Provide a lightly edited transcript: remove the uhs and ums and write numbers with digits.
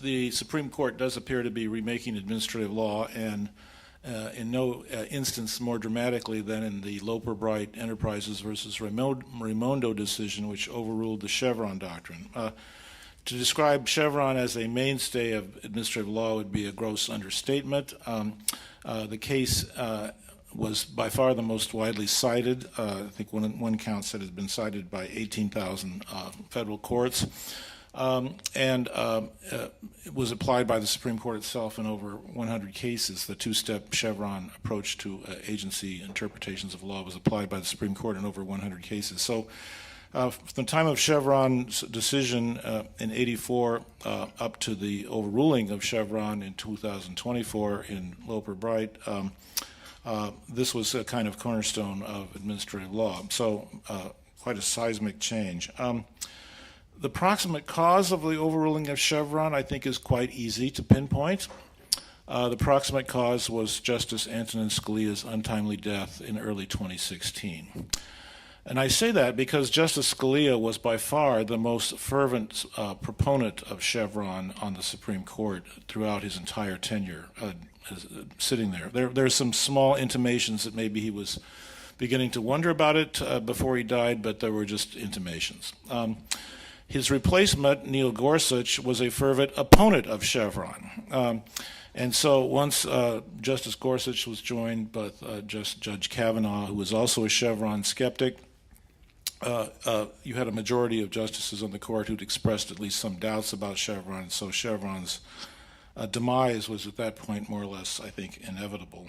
the Supreme Court does appear to be remaking administrative law, and in no instance more dramatically than in the Loper-Bright Enterprises versus Raimondo decision, which overruled the Chevron doctrine. To describe Chevron as a mainstay of administrative law would be a gross understatement. The case was by far the most widely cited. I think one count said it had been cited by 18,000 federal courts. It was applied by the Supreme Court itself in over 100 cases. The two-step Chevron approach to agency interpretations of law was applied by the Supreme Court in over 100 cases. So from the time of Chevron's decision in '84 up to the overruling of Chevron in 2024 in Loper-Bright, this was a kind of cornerstone of administrative law. So quite a seismic change. The proximate cause of the overruling of Chevron, I think, is quite easy to pinpoint. The proximate cause was Justice Antonin Scalia's untimely death in early 2016. And I say that because Justice Scalia was by far the most fervent proponent of Chevron on the Supreme Court throughout his entire tenure sitting there. There's some small intimations that maybe he was beginning to wonder about it before he died, but there were just intimations. His replacement, Neil Gorsuch, was a fervent opponent of Chevron. And so once Justice Gorsuch was joined by Judge Kavanaugh, who was also a Chevron skeptic, you had a majority of justices on the court who'd expressed at least some doubts about Chevron, and so Chevron's demise was at that point more or less, I think, inevitable.